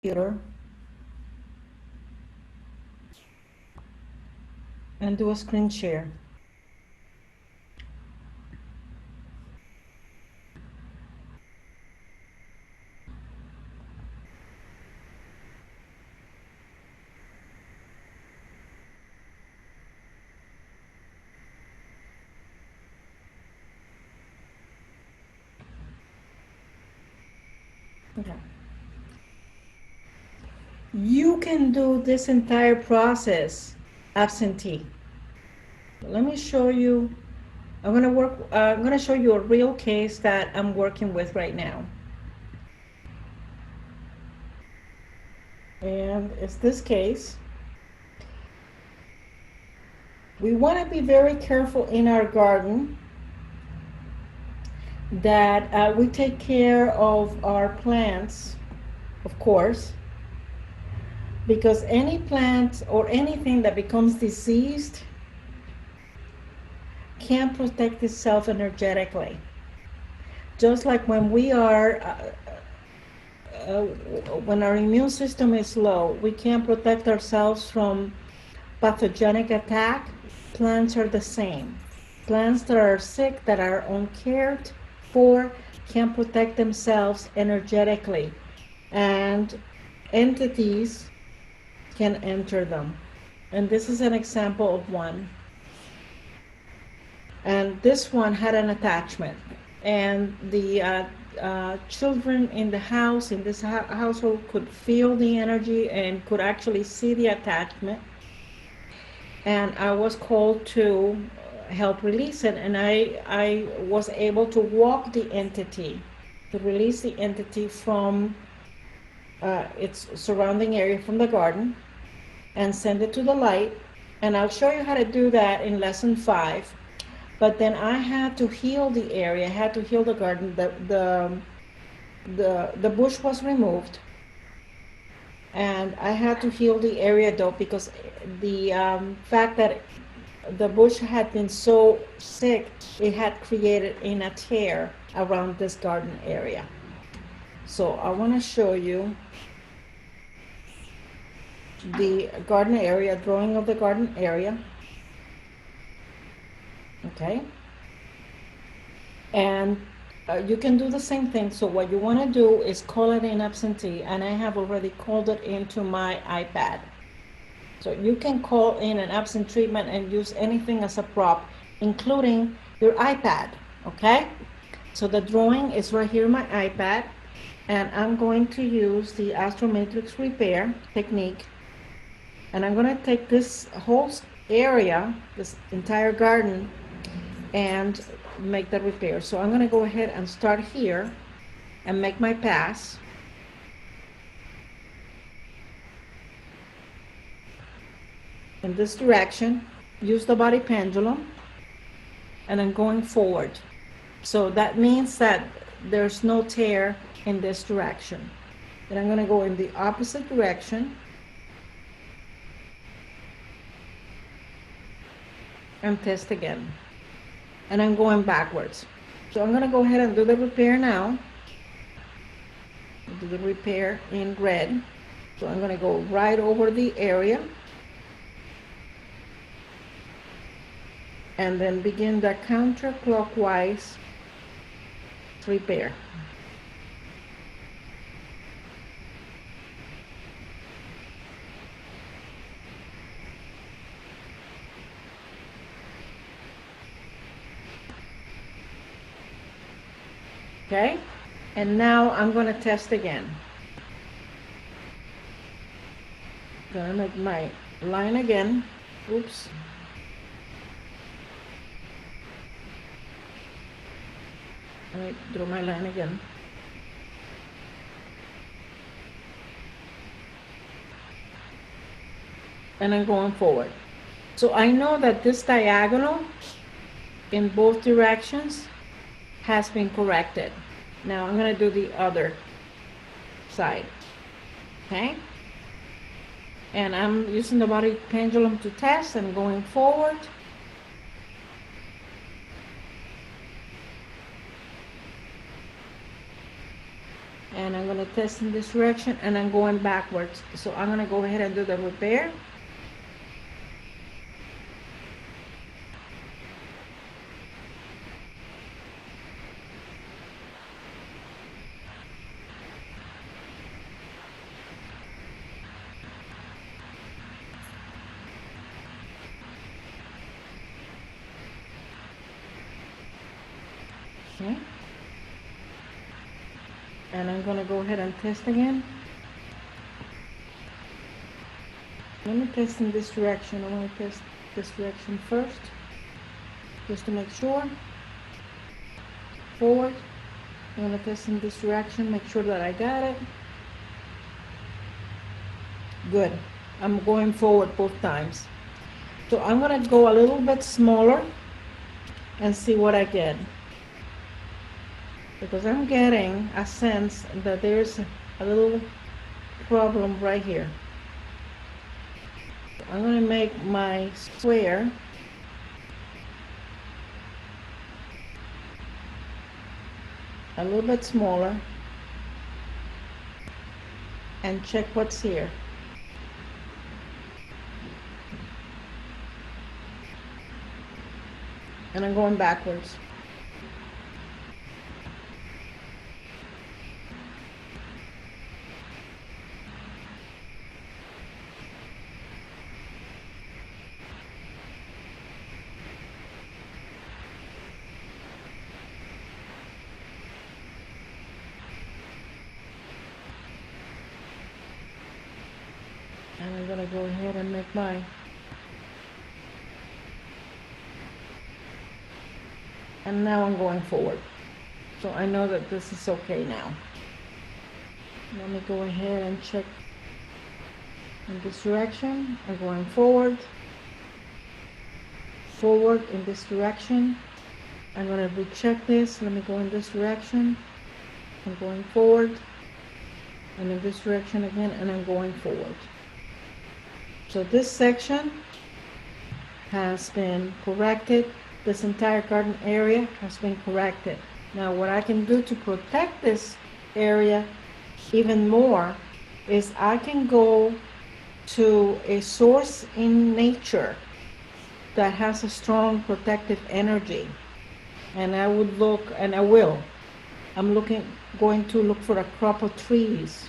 computer and do a screen share. Okay. You can do this entire process absentee. Let me show you. I'm gonna show you a real case that I'm working with right now. And it's this case. We want to be very careful in our garden that we take care of our plants, of course, because any plant or anything that becomes diseased can't protect itself energetically. Just like when our immune system is low, we can't protect ourselves from pathogenic attack. Plants are the same. Plants that are sick, that are uncared for, can't protect themselves energetically, and entities can enter them. And this is an example of one. And this one had an attachment, and the children in the house, in this household, could feel the energy and could actually see the attachment. And I was called to help release it, and I was able to walk the entity, to release the entity from its surrounding area, from the garden, and send it to the light. And I'll show you how to do that in lesson 5. But then I had to heal the area, I had to heal the garden. The bush was removed, and I had to heal the area though, because the fact that the bush had been so sick, it had created a tear around this garden area. So I want to show you the garden area, drawing of the garden area. Okay, and you can do the same thing. So what you want to do is call it in absentee, and I have already called it into my iPad. So you can call in an absent treatment and use anything as a prop, including your iPad. Okay, so the drawing is right here in my iPad, and I'm going to use the Astro Matrix repair technique, and I'm going to take this whole area, this entire garden, and make the repair. So I'm going to go ahead and start here and make my pass. In this direction, use the body pendulum, and I'm going forward. So that means that there's no tear in this direction. And I'm going to go in the opposite direction and test again. And I'm going backwards. So I'm going to go ahead and do the repair now. Do the repair in red. So I'm going to go right over the area and then begin the counterclockwise repair. Okay, and now I'm going to test again. I'm going to make my line again. Oops. I draw my line again. And I'm going forward. So I know that this diagonal in both directions has been corrected. Now I'm going to do the other side. Okay? And I'm using the body pendulum to test and going forward. And I'm going to test in this direction, and I'm going backwards. So I'm going to go ahead and do the repair. Okay. And I'm going to go ahead and test again. Let me test in this direction. I want to test this direction first, just to make sure. Forward. I'm going to test in this direction, make sure that I got it. Good. I'm going forward both times. So I'm going to go a little bit smaller and see what I get. Because I'm getting a sense that there's a little problem right here. So I'm going to make my square a little bit smaller and check what's here. And I'm going backwards. And I'm going to go ahead and make my and now I'm going forward. So I know that this is okay now. Let me go ahead and check in this direction. I'm going forward. Forward in this direction. I'm going to recheck this. Let me go in this direction. I'm going forward. And in this direction again, and I'm going forward. So this section has been corrected. This entire garden area has been corrected. Now what I can do to protect this area even more is I can go to a source in nature that has a strong protective energy. And I would look, and I will. I'm going to look for a crop of trees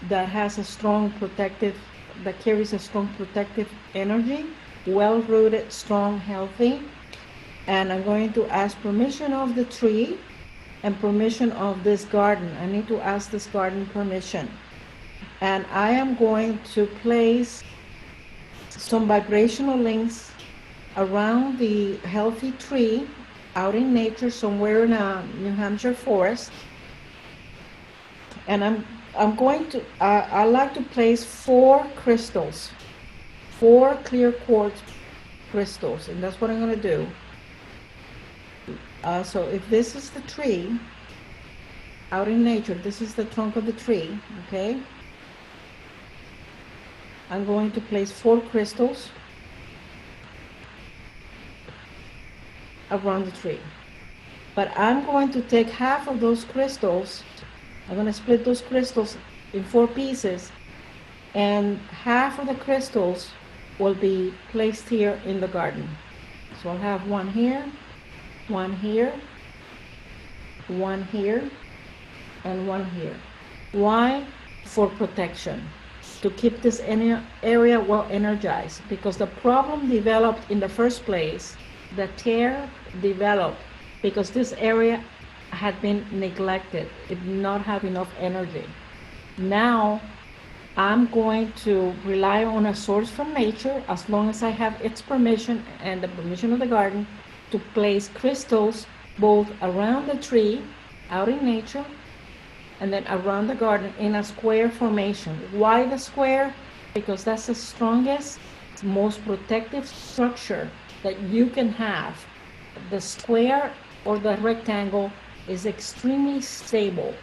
that has a strong protective, that carries a strong protective energy, well-rooted, strong, healthy. And I'm going to ask permission of the tree and permission of this garden. I need to ask this garden permission. And I am going to place some vibrational links around the healthy tree out in nature somewhere in a New Hampshire forest. And I'm going to, I like to place 4 crystals, 4 clear quartz crystals, and that's what I'm going to do. So if this is the tree out in nature, this is the trunk of the tree, okay? I'm going to place 4 crystals around the tree. But I'm going to take half of those crystals, I'm going to split those crystals in 4 pieces, and half of the crystals will be placed here in the garden. So I'll have one here, one here, one here, and one here. Why? For protection, to keep this area well energized, because the problem developed in the first place, the tear developed because this area had been neglected. It did not have enough energy. Now I'm going to rely on a source from nature, as long as I have its permission and the permission of the garden, to place crystals both around the tree out in nature and then around the garden in a square formation. Why the square? Because that's the strongest, most protective structure that you can have. The square or the rectangle is extremely stable.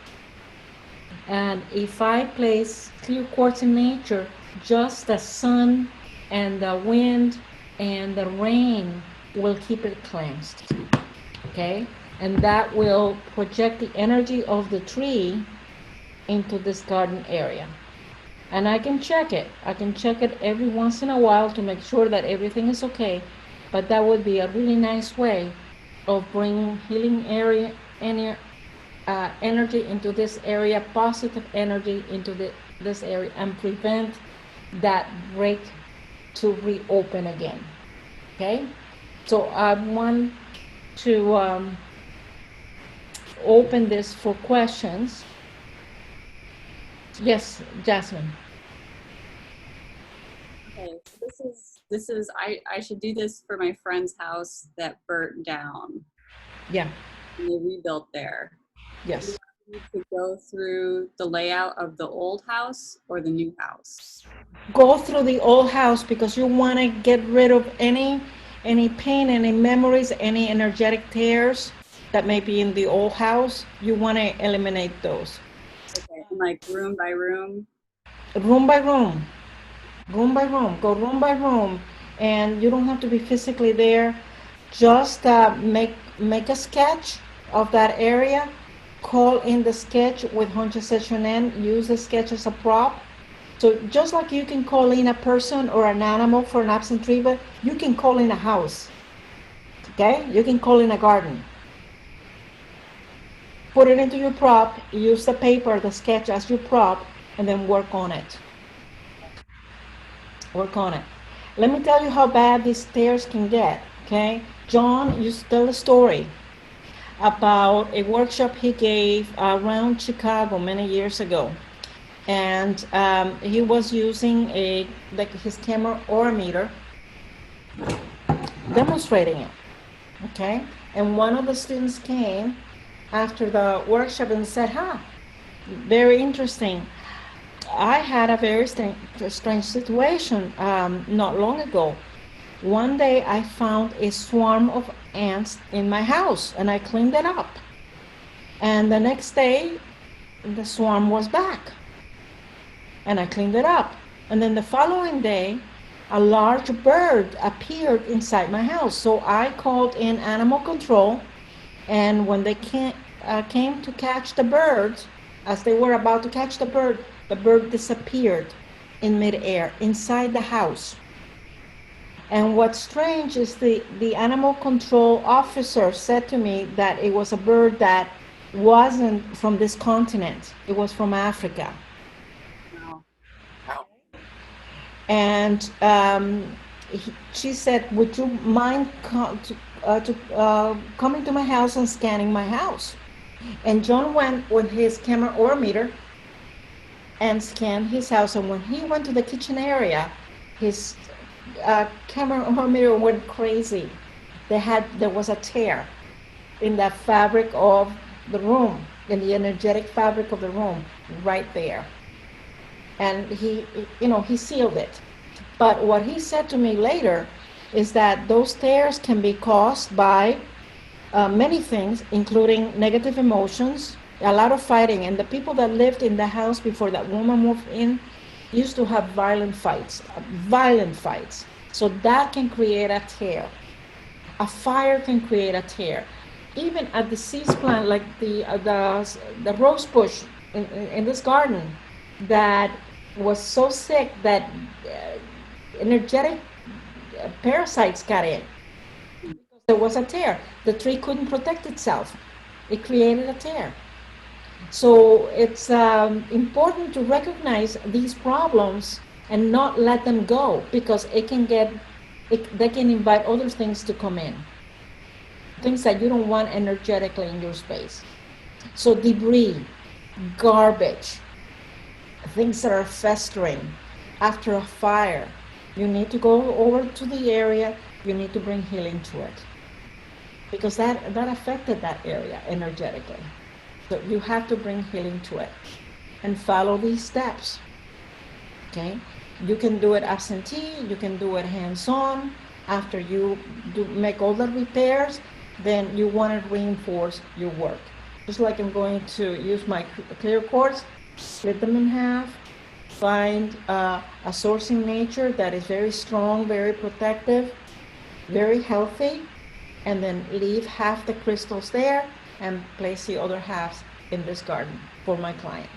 And if I place clear quartz in nature, just the sun and the wind and the rain will keep it cleansed, okay? And that will project the energy of the tree into this garden area. And I can check it. I can check it every once in a while to make sure that everything is okay. But that would be a really nice way of bringing healing energy into this area, positive energy into this area, and prevent that break to reopen again. Okay? So I want to open this for questions. Yes, Jasmine. Okay, so this is I should do this for my friend's house that burnt down Yeah. and they rebuilt there. Do Yes. I need to go through the layout of the old house or the new house? Go through the old house because you want to get rid of any pain, any memories, any energetic tears that may be in the old house. You want to eliminate those. Okay, and like room by room. Room by room, room by room, go room by room, and you don't have to be physically there. Just make a sketch of that area. Call in the sketch with Honcha Session N. Use the sketch as a prop. So just like you can call in a person or an animal for an absent treatment, you can call in a house. Okay? You can call in a garden. Put it into your prop, use the paper, the sketch as your prop, and then work on it. Work on it. Let me tell you how bad these stairs can get. Okay? John used to tell a story about a workshop he gave around Chicago many years ago. And he was using his camera orometer, demonstrating it. Okay, and one of the students came after the workshop and said, "Huh, very interesting. I had a very strange situation not long ago. One day I found a swarm of ants in my house, and I cleaned it up. And the next day, the swarm was back." And I cleaned it up. And then the following day, a large bird appeared inside my house. So I called in animal control, and when they came to catch the bird, as they were about to catch the bird disappeared in midair inside the house. And what's strange is the animal control officer said to me that it was a bird that wasn't from this continent, it was from Africa. And she said, "Would you mind coming to my house and scanning my house?" And John went with his camera orometer and scanned his house. And when he went to the kitchen area, his camera orometer went crazy. There was a tear in the fabric of the room, in the energetic fabric of the room, right there. And he sealed it. But what he said to me later is that those tears can be caused by many things, including negative emotions, a lot of fighting. And the people that lived in the house before that woman moved in used to have violent fights. So that can create a tear. A fire can create a tear. Even a diseased plant like the rose bush in this garden that was so sick that energetic parasites got in. There was a tear. The tree couldn't protect itself. It created a tear. So it's important to recognize these problems and not let them go, because they can invite other things to come in. Things that you don't want energetically in your space. So debris, garbage, things that are festering after a fire, you need to go over to the area, you need to bring healing to it, because that affected that area energetically. So you have to bring healing to it and follow these steps. Okay, you can do it absentee, you can do it hands-on. After you make all the repairs, then you want to reinforce your work. Just like I'm going to use my clear quartz, split them in half, find a source in nature that is very strong, very protective, very healthy, and then leave half the crystals there and place the other halves in this garden for my client.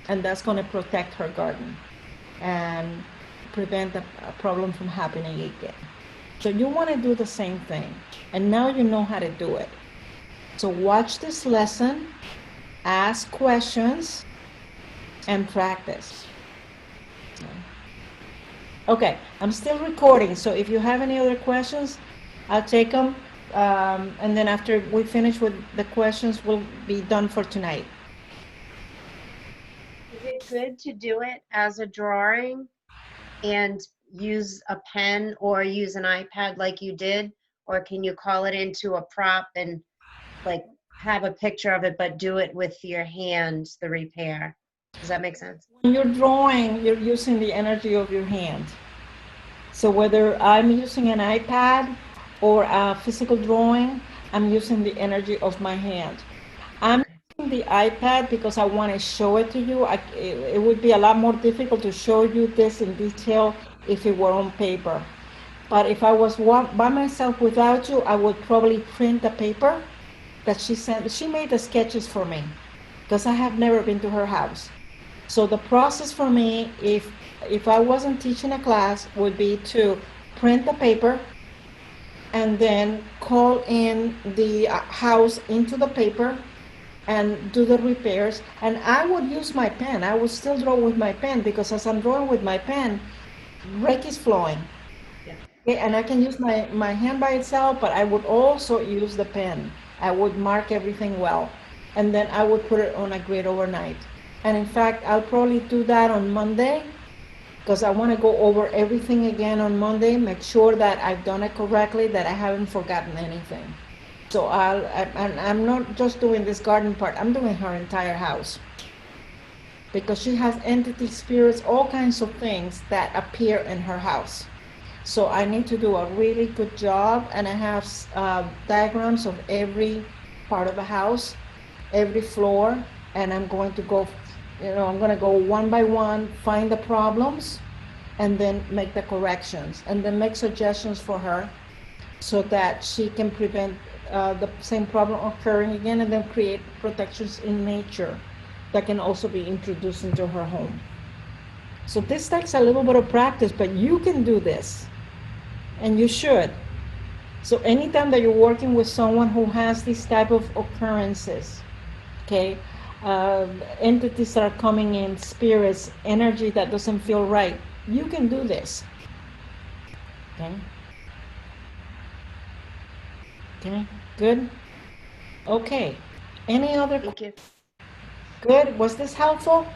and that's going to protect her garden and prevent a problem from happening again. So you want to do the same thing, and now you know how to do it. So watch this lesson, ask questions, and practice. Okay, I'm still recording, so if you have any other questions, I'll take them, and then after we finish with the questions, we'll be done for tonight. Is it good to do it as a drawing and use a pen or use an iPad like you did? Or can you call it into a prop and like have a picture of it, but do it with your hand, the repair? Does that make sense? When you're drawing, you're using the energy of your hand. So whether I'm using an iPad or a physical drawing, I'm using the energy of my hand. I'm using the iPad because I want to show it to you. It would be a lot more difficult to show you this in detail if it were on paper. But if I was by myself without you, I would probably print the paper that she sent. She made the sketches for me because I have never been to her house. So the process for me, if I wasn't teaching a class, would be to print the paper and then call in the house into the paper and do the repairs. And I would use my pen. I would still draw with my pen because as I'm drawing with my pen, Reiki is flowing. Yeah. Okay, and I can use my hand by itself, but I would also use the pen. I would mark everything well. And then I would put it on a grid overnight. And in fact, I'll probably do that on Monday because I want to go over everything again on Monday, make sure that I've done it correctly, that I haven't forgotten anything. So I'm not just doing this garden part, I'm doing her entire house. Because she has entity spirits, all kinds of things that appear in her house. So I need to do a really good job, and I have diagrams of every part of the house, every floor, and I'm going to go, I'm going to go one by one, find the problems, and then make the corrections, and then make suggestions for her so that she can prevent the same problem occurring again, and then create protections in nature that can also be introduced into her home. So this takes a little bit of practice, but you can do this, and you should. So anytime that you're working with someone who has these type of occurrences, okay, entities that are coming in, spirits, energy that doesn't feel right, you can do this. Okay. Okay. Good. Okay. Any other? Thank you. Good. Was this helpful?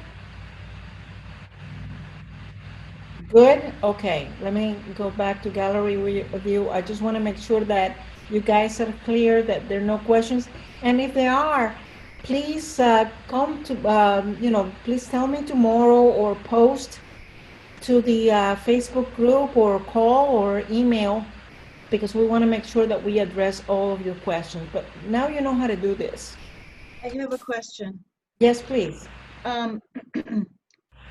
Good. Okay. Let me go back to gallery view. I just want to make sure that you guys are clear, that there are no questions. And if there are, please come to, please tell me tomorrow or post to the Facebook group or call or email, because we want to make sure that we address all of your questions. But now you know how to do this. I have a question. Yes, please.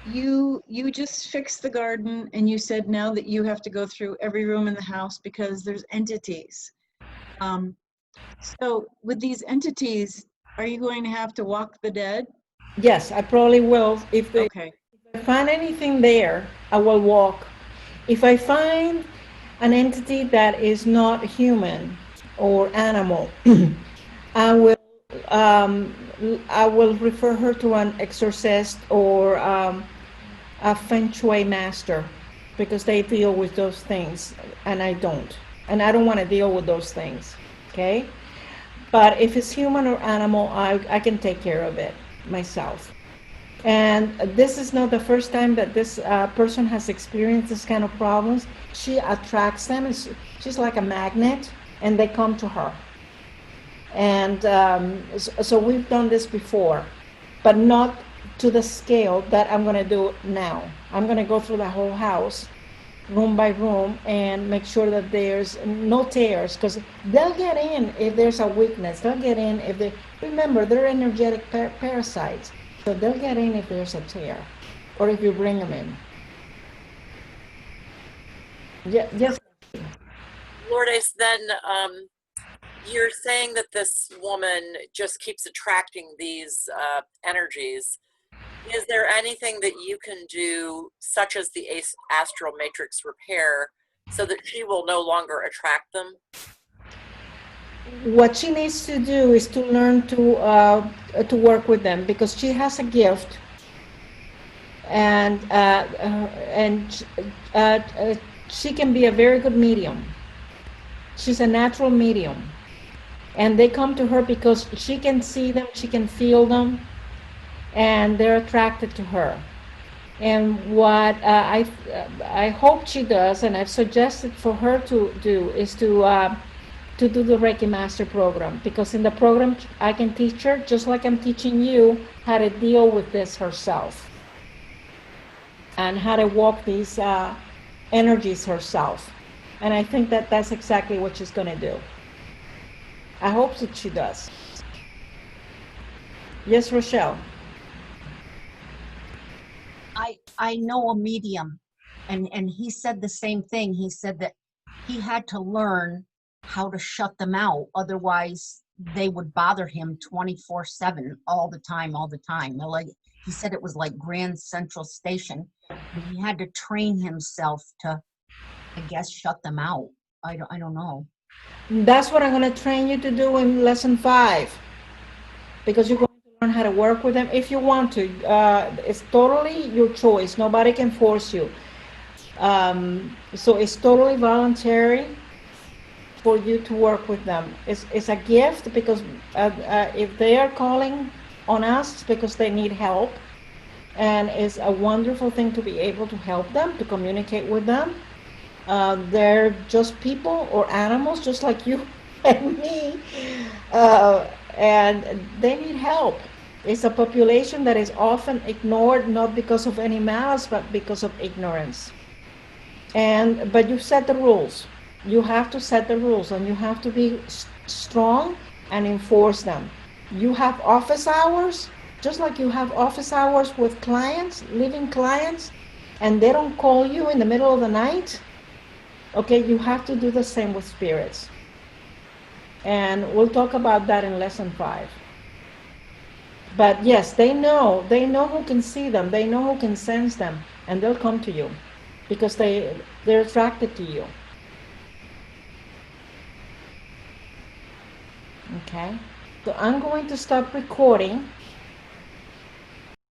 You just fixed the garden and you said now that you have to go through every room in the house because there's entities. So with these entities, are you going to have to walk the dead? Yes, I probably will. If Okay. I find anything there, I will walk. If I find an entity that is not human or animal, I will refer her to an exorcist or a feng shui master, because they deal with those things and I don't. And I don't want to deal with those things. Okay? But if it's human or animal, I can take care of it myself. And this is not the first time that this person has experienced this kind of problems. She attracts them. She's like a magnet, and they come to her. And so we've done this before, but not to the scale that I'm going to do now. I'm going to go through the whole house, room by room, and make sure that there's no tears, because they'll get in if there's a weakness. They'll get in if they, remember, they're energetic parasites. So they'll get in if there's a tear, or if you bring them in. Yeah, yes. Lourdes, then you're saying that this woman just keeps attracting these energies. Is there anything that you can do, such as the astral matrix repair, so that she will no longer attract them? What she needs to do is to learn to work with them, because she has a gift, and she can be a very good medium. She's a natural medium, and they come to her because she can see them, she can feel them, and they're attracted to her. And what I hope she does, and I've suggested for her to do, is to do the Reiki Master program, because in the program I can teach her, just like I'm teaching you, how to deal with this herself and how to walk these energies herself. And I think that that's exactly what she's going to do. I hope that she does. Yes, Rochelle. I know a medium, and he said the same thing. He said that he had to learn how to shut them out, otherwise they would bother him 24/7 all the time. They're like, he said it was like Grand Central Station, and he had to train himself to, I guess, shut them out. I don't know. That's what I'm going to train you to do in lesson 5, because you're going to learn how to work with them if you want to. It's totally your choice. Nobody can force you. So it's totally voluntary for you to work with them. It's a gift, because if they are calling on us, it's because they need help, and it's a wonderful thing to be able to help them, to communicate with them. They're just people or animals, just like you and me, and they need help. It's a population that is often ignored, not because of any malice, but because of ignorance. But you set the rules. You have to set the rules, and you have to be strong and enforce them. You have office hours, just like you have office hours with clients, living clients, and they don't call you in the middle of the night. Okay, you have to do the same with spirits. And we'll talk about that in lesson 5. But yes, they know who can see them, they know who can sense them, and they'll come to you because they're attracted to you. Okay, so I'm going to stop recording.